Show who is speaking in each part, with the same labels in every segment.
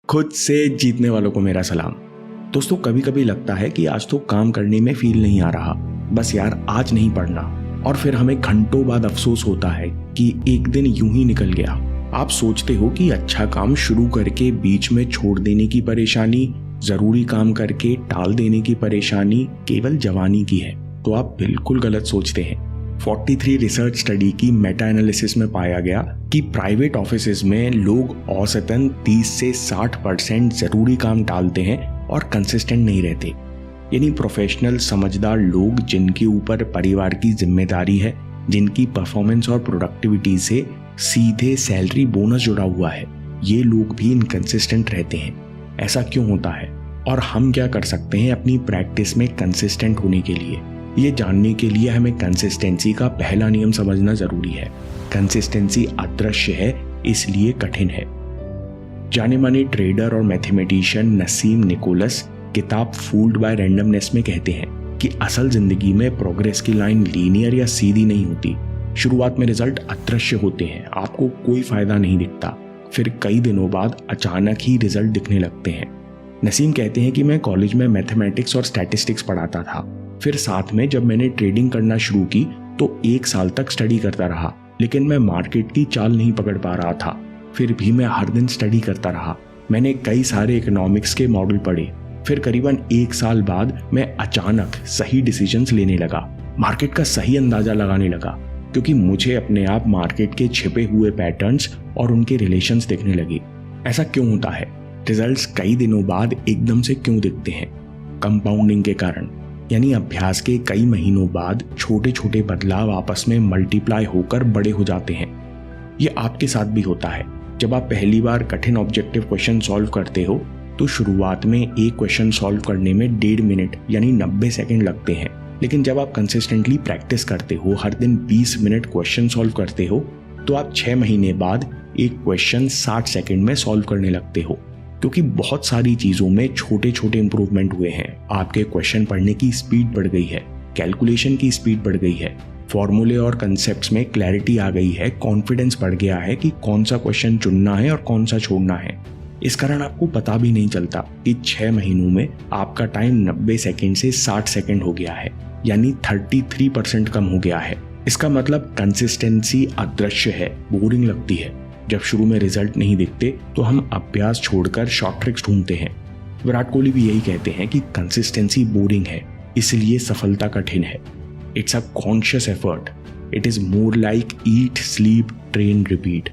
Speaker 1: खुद से जीतने वालों को मेरा सलाम। दोस्तों, कभी कभी लगता है कि आज तो काम करने में फील नहीं आ रहा, बस यार आज नहीं पढ़ना, और फिर हमें घंटों बाद अफसोस होता है कि एक दिन यूं ही निकल गया। आप सोचते हो कि अच्छा काम शुरू करके बीच में छोड़ देने की परेशानी, जरूरी काम करके टाल देने की परेशानी केवल जवानी की है, तो आप बिल्कुल गलत सोचते हैं। 43 रिसर्च स्टडी की मेटा एनालिसिस में पाया गया कि प्राइवेट ऑफिसेज में लोग औसतन 30 से 60% जरूरी काम टालते हैं और कंसिस्टेंट नहीं रहते। यानी प्रोफेशनल समझदार लोग जिनके ऊपर परिवार की जिम्मेदारी है, जिनकी परफॉर्मेंस और प्रोडक्टिविटी से सीधे सैलरी बोनस जुड़ा हुआ है, ये लोग भी इनकंसिस्टेंट रहते हैं। ऐसा क्यों होता है और हम क्या कर सकते हैं अपनी प्रैक्टिस में कंसिस्टेंट होने के लिए? ये जानने के लिए हमें कंसिस्टेंसी का पहला नियम समझना जरूरी है। कंसिस्टेंसी अदृश्य है, इसलिए कठिन है। जाने माने ट्रेडर और मैथमेटिशियन नसीम निकोलस किताब फूल्ड बाय रैंडमनेस में कहते हैं कि असल जिंदगी में प्रोग्रेस की लाइन लीनियर या सीधी नहीं होती। शुरुआत में रिजल्ट अदृश्य होते हैं, आपको कोई फायदा नहीं दिखता, फिर कई दिनों बाद अचानक ही रिजल्ट दिखने लगते हैं। नसीम कहते हैं कि मैं कॉलेज में मैथमेटिक्स और स्टैटिस्टिक्स पढ़ाता था, फिर साथ में जब मैंने ट्रेडिंग करना शुरू की तो 1 साल तक स्टडी करता रहा, लेकिन मैं मार्केट की चाल नहीं पकड़ पा रहा था। फिर भी मैं हर दिन स्टडी करता रहा। मैंने कई सारे इकोनॉमिक्स के मॉडल पढ़े, फिर करीबन 1 साल बाद मैं अचानक सही डिसीजंस लेने लगा, मार्केट का सही अंदाजा लगाने लगा, क्योंकि मुझे अपने आप मार्केट के छिपे हुए पैटर्न्स और उनके रिलेशंस देखने लगे। ऐसा क्यों होता है? रिजल्ट्स कई दिनों बाद एकदम से क्यों दिखते हैं? कंपाउंडिंग के कारण, यानी अभ्यास के कई महीनों बाद छोटे छोटे बदलाव आपस में मल्टीप्लाई होकर बड़े हो जाते हैं। ये आपके साथ भी होता है। जब आप पहली बार कठिन ऑब्जेक्टिव क्वेश्चन सॉल्व करते हो तो शुरुआत में एक क्वेश्चन सॉल्व करने में 1.5 मिनट यानी 90 सेकंड लगते हैं, लेकिन जब आप कंसिस्टेंटली प्रैक्टिस करते हो, हर दिन 20 मिनट क्वेश्चन सॉल्व करते हो, तो आप 6 महीने बाद एक क्वेश्चन 60 सेकंड में सॉल्व करने लगते हो, क्योंकि बहुत सारी चीजों में छोटे छोटे इंप्रूवमेंट हुए हैं। आपके क्वेश्चन पढ़ने की स्पीड बढ़ गई है, कैलकुलेशन की स्पीड बढ़ गई है, फॉर्मूले और कंसेप्ट्स में क्लैरिटी आ गई है, कॉन्फिडेंस बढ़ गया है कि कौन सा क्वेश्चन चुनना है और कौन सा छोड़ना है। इस कारण आपको पता भी नहीं चलता कि 6 महीनों में आपका टाइम 90 सेकंड से 60 सेकंड हो गया है, यानी 33% कम हो गया है। इसका मतलब कंसिस्टेंसी अदृश्य है, बोरिंग लगती है। जब शुरू में रिजल्ट नहीं दिखते तो हम अभ्यास छोड़कर शॉर्ट ट्रिक्स ढूंढते हैं। विराट कोहली भी यही कहते हैं कि कंसिस्टेंसी बोरिंग है, इसलिए सफलता कठिन है। It's a conscious effort, it is more like eat sleep train repeat.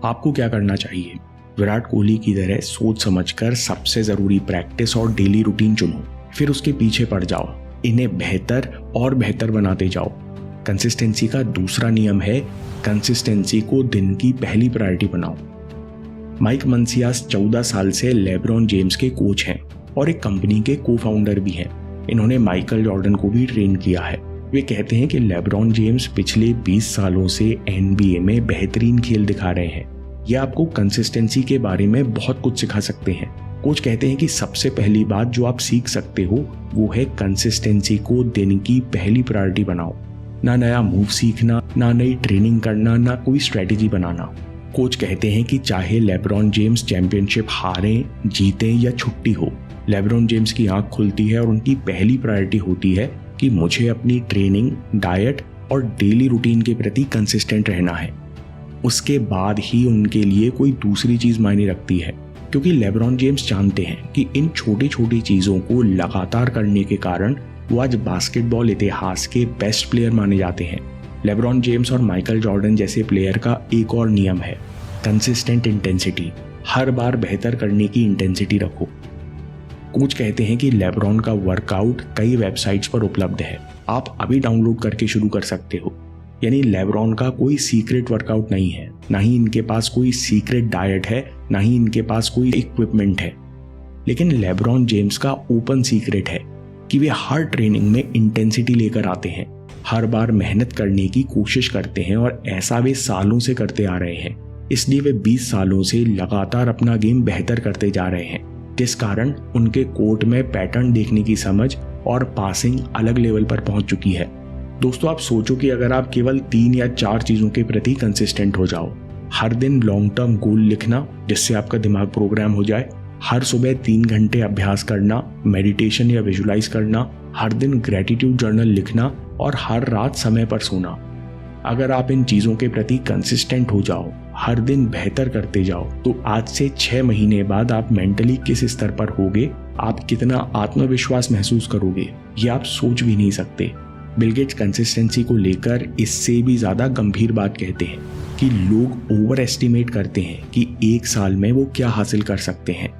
Speaker 1: आपको क्या करना चाहिए? विराट कोहली की तरह सोच समझकर सबसे जरूरी प्रैक्टिस और डेली रूटीन चुनो, फिर उसके पीछे पड़ जाओ, इन्हें बेहतर और बेहतर बनाते जाओ। कंसिस्टेंसी का दूसरा नियम है कंसिस्टेंसी को दिन की पहली प्रायोरिटी बनाओ। माइक मंसियास 14 साल से लेब्रॉन जेम्स के कोच हैं और एक कंपनी के को फाउंडर भी हैं। इन्होंने माइकल जॉर्डन को भी ट्रेन किया है। वे कहते हैं कि लेब्रॉन जेम्स पिछले 20 सालों से NBA में बेहतरीन खेल दिखा रहे हैं। ये आपको कंसिस्टेंसी के बारे में बहुत कुछ सिखा सकते हैं। कोच कहते हैं कि सबसे पहली बात जो आप सीख सकते हो वो है कंसिस्टेंसी को दिन की पहली प्रायोरिटी बनाओ। ना नया मूव सीखना, ना नई ट्रेनिंग करना, ना कोई स्ट्रेटेजी बनाना। कोच कहते हैं कि चाहे लेब्रॉन जेम्स चैंपियनशिप हारें, जीतें या छुट्टी हो, लेब्रॉन जेम्स की आंख खुलती है और उनकी पहली प्रायोरिटी होती है कि मुझे अपनी ट्रेनिंग, डाइट और डेली रूटीन के प्रति कंसिस्टेंट रहना है। उसके बाद ही उनके लिए कोई दूसरी चीज मायने रखती है, क्योंकि लेब्रॉन जेम्स जानते हैं कि इन छोटी छोटी चीजों को लगातार करने के कारण वो आज बास्केटबॉल इतिहास के बेस्ट प्लेयर माने जाते हैं। लेब्रॉन जेम्स और माइकल जॉर्डन जैसे प्लेयर का एक और नियम है कंसिस्टेंट इंटेंसिटी। हर बार बेहतर करने की इंटेंसिटी रखो। कोच कहते हैं कि लेब्रॉन का वर्कआउट कई वेबसाइट्स पर उपलब्ध है, आप अभी डाउनलोड करके शुरू कर सकते हो। यानी लेब्रॉन का कोई सीक्रेट वर्कआउट नहीं है, ना ही इनके पास कोई सीक्रेट डाइट है, ना ही इनके पास कोई इक्विपमेंट है। लेकिन लेब्रॉन जेम्स का ओपन सीक्रेट है कि वे हर ट्रेनिंग में इंटेंसिटी लेकर आते हैं, हर बार मेहनत करने की कोशिश करते हैं और ऐसा वे सालों से करते आ रहे हैं। इसलिए वे 20 सालों से लगातार अपना गेम बेहतर करते जा रहे हैं, जिस कारण उनके कोर्ट में पैटर्न देखने की समझ और पासिंग अलग लेवल पर पहुंच चुकी है। दोस्तों, आप सोचो कि अगर आप केवल 3 या 4 चीजों के प्रति कंसिस्टेंट हो जाओ, हर दिन लॉन्ग टर्म गोल लिखना जिससे आपका दिमाग प्रोग्राम हो जाए, हर सुबह 3 घंटे अभ्यास करना, मेडिटेशन या विजुलाइज करना, हर दिन ग्रेटिट्यूड जर्नल लिखना और हर रात समय पर सोना। अगर आप इन चीज़ों के प्रति कंसिस्टेंट हो जाओ, हर दिन बेहतर करते जाओ, तो आज से 6 महीने बाद आप मेंटली किस स्तर पर होगे, आप कितना आत्मविश्वास महसूस करोगे, ये आप सोच भी नहीं सकते। बिल गेट्स कंसिस्टेंसी को लेकर इससे भी ज़्यादा गंभीर बात कहते हैं कि लोग ओवर एस्टिमेट करते हैं कि 1 साल में वो क्या हासिल कर सकते हैं,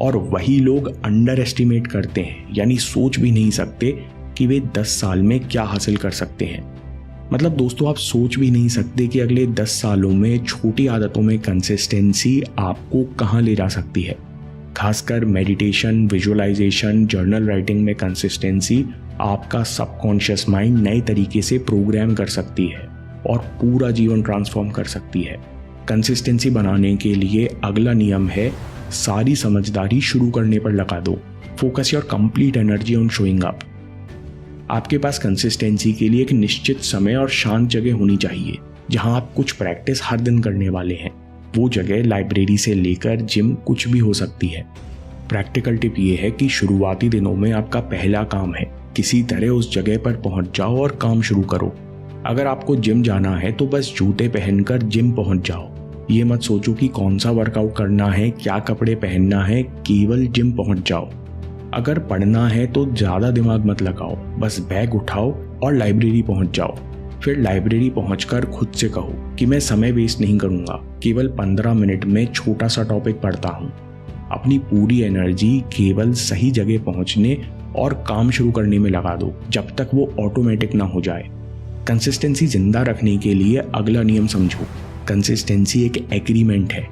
Speaker 1: और वही लोग अंडर एस्टिमेट करते हैं, यानी सोच भी नहीं सकते कि वे 10 साल में क्या हासिल कर सकते हैं। मतलब दोस्तों, आप सोच भी नहीं सकते कि अगले 10 सालों में छोटी आदतों में कंसिस्टेंसी आपको कहाँ ले जा सकती है। खासकर मेडिटेशन, विजुअलाइजेशन, जर्नल राइटिंग में कंसिस्टेंसी आपका सबकॉन्शियस माइंड नए तरीके से प्रोग्राम कर सकती है और पूरा जीवन ट्रांसफॉर्म कर सकती है। कंसिस्टेंसी बनाने के लिए अगला नियम है, सारी समझदारी शुरू करने पर लगा दो। Focus your complete energy on showing up. आपके पास कंसिस्टेंसी के लिए एक निश्चित समय और शांत जगह होनी चाहिए जहां आप कुछ प्रैक्टिस हर दिन करने वाले हैं। वो जगह लाइब्रेरी से लेकर जिम कुछ भी हो सकती है। प्रैक्टिकल टिप ये है कि शुरुआती दिनों में आपका पहला काम है किसी तरह उस जगह पर पहुंच जाओ और काम शुरू करो। अगर आपको जिम जाना है तो बस जूते पहनकर जिम पहुंच जाओ। ये मत सोचो कि कौन सा वर्कआउट करना है, क्या कपड़े पहनना है, केवल जिम पहुंच जाओ। अगर पढ़ना है तो ज़्यादा दिमाग मत लगाओ, बस बैग उठाओ और लाइब्रेरी पहुंच जाओ। फिर लाइब्रेरी पहुंचकर खुद से कहो कि मैं समय वेस्ट नहीं करूंगा, केवल 15 मिनट में छोटा सा टॉपिक पढ़ता हूं। अपनी पूरी एनर्जी केवल सही जगह पहुंचने और काम शुरू करने में लगा दो जब तक वो ऑटोमेटिक ना हो जाए। कंसिस्टेंसी जिंदा रखने के लिए अगला नियम समझो। कंसिस्टेंसी एक एग्रीमेंट है।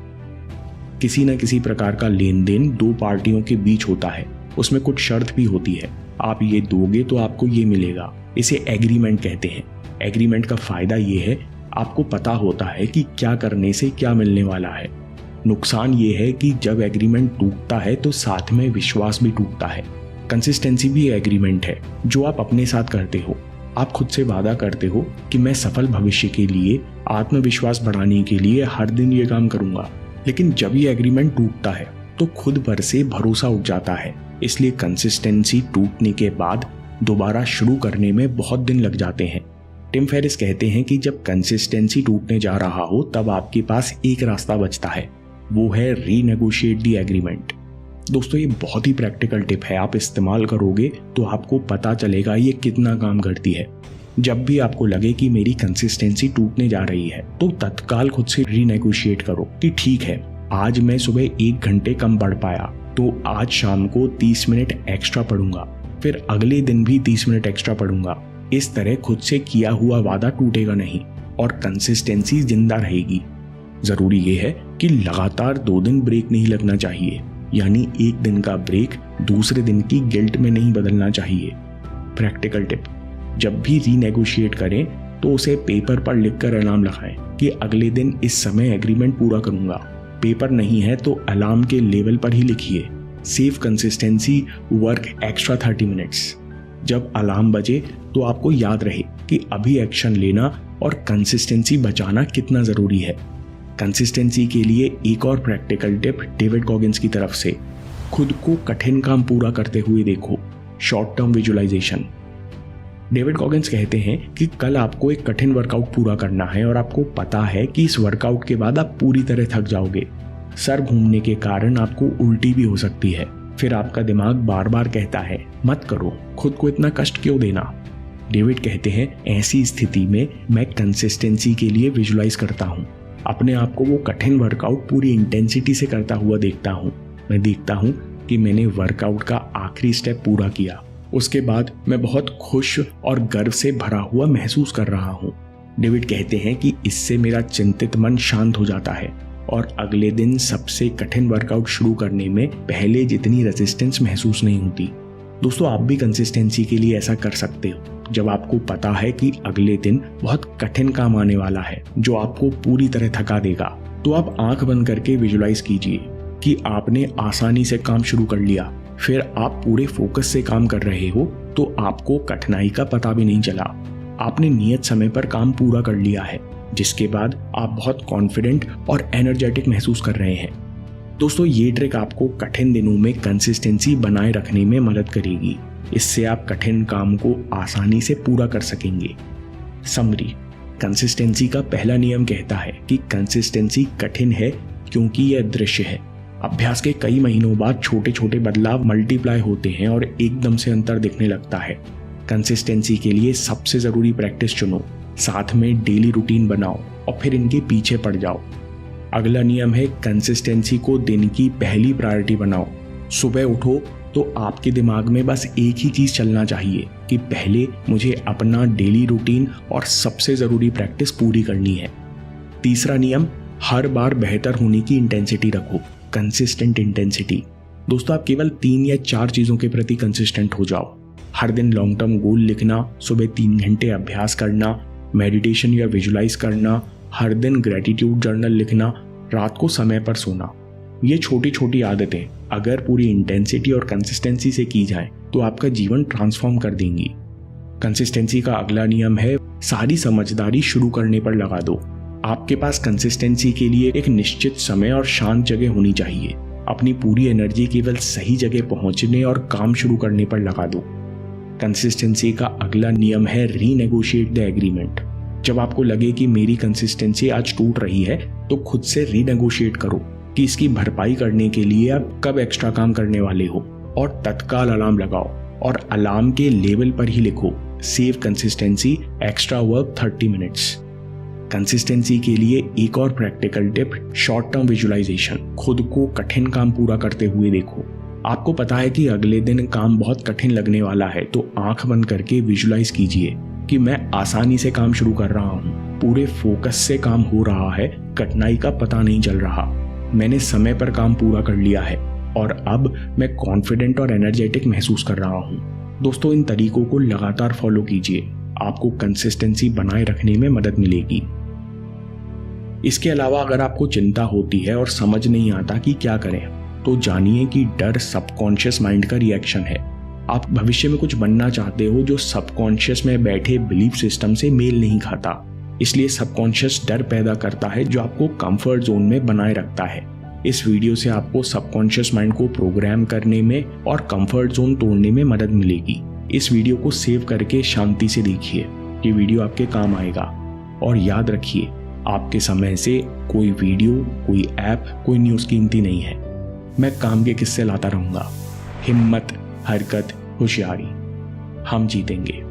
Speaker 1: किसी न किसी प्रकार का लेन देन 2 पार्टियों के बीच होता है, उसमें कुछ शर्त भी होती है। आप ये दोगे तो आपको ये मिलेगा, इसे एग्रीमेंट कहते हैं। एग्रीमेंट का फायदा ये है, आपको पता होता है कि क्या करने से क्या मिलने वाला है। नुकसान ये है कि जब एग्रीमेंट टूटता है तो साथ में विश्वास भी टूटता है। कंसिस्टेंसी भी एग्रीमेंट है जो आप अपने साथ करते हो। आप खुद से वादा करते हो कि मैं सफल भविष्य के लिए, आत्मविश्वास बढ़ाने के लिए हर दिन ये काम करूंगा। लेकिन जब ये एग्रीमेंट टूटता है तो खुद पर से भरोसा उठ जाता है। इसलिए कंसिस्टेंसी टूटने के बाद दोबारा शुरू करने में बहुत दिन लग जाते हैं। टिम फेरिस कहते हैं कि जब कंसिस्टेंसी टूटने जा रहा हो तब आपके पास एक रास्ता बचता है, वो है रीनेगोशिएट द एग्रीमेंट। दोस्तों, ये बहुत ही प्रैक्टिकल टिप है। आप इस्तेमाल करोगे तो आपको पता चलेगा ये कितना काम करती है। जब भी आपको लगे कि मेरी कंसिस्टेंसी टूटने जा रही है तो तत्काल खुद से रीनेगोशिएट करो कि ठीक है, आज मैं सुबह 1 घंटे कम पढ़ पाया तो आज शाम को 30 मिनट एक्स्ट्रा पढ़ूंगा, फिर अगले दिन भी 30 मिनट एक्स्ट्रा पढ़ूंगा। इस तरह खुद से किया हुआ वादा टूटेगा नहीं और कंसिस्टेंसी जिंदा रहेगी। जरूरी ये है कि लगातार 2 दिन ब्रेक नहीं लगना चाहिए, यानी 1 दिन का ब्रेक दूसरे दिन की गिल्ट में नहीं बदलना चाहिए। प्रैक्टिकल टिप, जब भी रीनेगोशिएट करें तो उसे पेपर पर लिखकर अलार्म लगाएं कि अगले दिन इस समय एग्रीमेंट पूरा करूंगा। पेपर नहीं है तो अलार्म के लेवल पर ही लिखिए, save consistency work extra 30 minutes. जब अलार्म बजे तो आपको याद रहे कि अभी एक्शन लेना और कंसिस्टेंसी बचाना कितना जरूरी है। कंसिस्टेंसी के लिए एक और प्रैक्टिकल टिप डेविड गॉगिंस की तरफ से, खुद को कठिन काम पूरा करते हुए देखो, short term visualisation. David Goggins कहते हैं कि कल आपको एक कठिन वर्कआउट पूरा करना है और आपको पता है कि इस वर्कआउट के बाद आप पूरी तरह थक जाओगे। सर घूमने के कारण आपको उल्टी भी हो सकती है। फिर आपका दिमाग बार बार कहता है मत करो, खुद को इतना कष्ट क्यों देना। डेविड कहते हैं ऐसी स्थिति में मैं कंसिस्टेंसी के लिए विजुलाइज करता हूँ। अपने आप को वो कठिन वर्कआउट पूरी इंटेंसिटी से करता हुआ देखता हूँ। मैं देखता हूँ कि मैंने वर्कआउट का आखिरी स्टेप पूरा किया। उसके बाद मैं बहुत खुश और गर्व से भरा हुआ महसूस कर रहा हूँ। डेविड कहते हैं कि इससे मेरा चिंतित मन शांत हो जाता है और अगले दिन सबसे कठिन वर्कआउट शुरू करने में पहले जितनी रेजिस्टेंस महसूस नहीं होती। दोस्तों, आप भी कंसिस्टेंसी के लिए ऐसा कर सकते हो। जब आपको पता है कि अगले दिन बहुत कठिन काम आने वाला है जो आपको पूरी तरह थका देगा, तो आप आंख बंद करके विजुलाइज कीजिए कि आपने आसानी से काम शुरू कर लिया। फिर आप पूरे फोकस से काम कर रहे हो तो आपको कठिनाई का पता भी नहीं चला। आपने नियत समय पर काम पूरा कर लिया है। जिसके बाद आप बहुत कॉन्फिडेंट और एनर्जेटिक महसूस कर रहे हैं। दोस्तों, ये ट्रिक आपको कठिन दिनों में कंसिस्टेंसी बनाए रखने में मदद करेगी। इससे आप कठिन काम को आसानी से पूरा कर सकेंगे। समरी, कंसिस्टेंसी का पहला नियम कहता है कि कंसिस्टेंसी कठिन है क्योंकि यह दृश्य है। अभ्यास के कई महीनों बाद छोटे छोटे बदलाव मल्टीप्लाई होते हैं और एकदम से अंतर दिखने लगता है। कंसिस्टेंसी के लिए सबसे जरूरी प्रैक्टिस चुनो, साथ में डेली रूटीन बनाओ और फिर इनके पीछे पड़ जाओ। अगला नियम है कंसिस्टेंसी को दिन की पहली प्रायोरिटी बनाओ। सुबह उठो तो आपके दिमाग में बस एक ही चीज चलना चाहिए कि पहले मुझे अपना डेली रूटीन और सबसे जरूरी प्रैक्टिस पूरी करनी है। तीसरा नियम, हर बार बेहतर होने की इंटेंसिटी रखो, कंसिस्टेंट इंटेंसिटी। दोस्तों, आप केवल 3 या 4 चीजों के प्रति कंसिस्टेंट हो जाओ। हर दिन लॉन्ग टर्म गोल लिखना, सुबह 3 घंटे अभ्यास करना, मेडिटेशन या विजुलाइज करना, हर दिन ग्रेटिट्यूड जर्नल लिखना, रात को समय पर सोना। ये छोटी छोटी आदतें अगर पूरी इंटेंसिटी और कंसिस्टेंसी से की जाए तो आपका जीवन ट्रांसफॉर्म कर देंगी। कंसिस्टेंसी का अगला नियम है सारी समझदारी शुरू करने पर लगा दो। आपके पास कंसिस्टेंसी के लिए एक निश्चित समय और शांत जगह होनी चाहिए। अपनी पूरी एनर्जी केवल सही जगह पहुंचने और काम शुरू करने पर लगा दो। कंसिस्टेंसी का अगला नियम है रीनेगोशिएट द एग्रीमेंट। जब आपको लगे कि मेरी कंसिस्टेंसी आज टूट रही है तो खुद से रीनेगोशिएट करो कि इसकी भरपाई करने के लिए आप कब एक्स्ट्रा काम करने वाले हो और तत्काल अलार्म लगाओ और अलार्म के लेवल पर ही लिखो, save consistency, extra work 30 minutes. Consistency के लिए एक और practical tip, short term visualisation. खुद को कठिन काम पूरा करते हुए देखो। आपको पता है कि अगले दिन काम बहुत कठिन लगने वाला है तो आंख बंद करके विजुलाइज कीजिए कि मैं आसानी से काम शुरू कर रहा हूँ, पूरे फोकस से काम हो रहा है, कठिनाई का पता नहीं चल रहा, मैंने समय पर काम पूरा कर लिया है और अब मैं कॉन्फिडेंट और एनर्जेटिक महसूस कर रहा हूँ। दोस्तों, इन तरीकों को लगातार फॉलो कीजिए, आपको कंसिस्टेंसी बनाए रखने में मदद मिलेगी। इसके अलावा अगर आपको चिंता होती है और समझ नहीं आता कि क्या करें, तो जानिए कि डर सबकॉन्शियस माइंड का रिएक्शन है। आप भविष्य में कुछ बनना चाहते हो जो सबकॉन्शियस में बैठे बिलीफ सिस्टम से मेल नहीं खाता, इसलिए सबकॉन्शियस डर पैदा करता है जो आपको कंफर्ट जोन में बनाए रखता है। इस वीडियो से आपको सबकॉन्शियस माइंड को प्रोग्राम करने में और कंफर्ट जोन तोड़ने में मदद मिलेगी। इस वीडियो को सेव करके शांति से देखिए, ये वीडियो आपके काम आएगा। और याद रखिए, आपके समय से कोई वीडियो, कोई ऐप, कोई न्यूज़ कीमती नहीं है। मैं काम के किस्से लाता रहूंगा। हिम्मत, हरकत, होशियारी, हम जीतेंगे।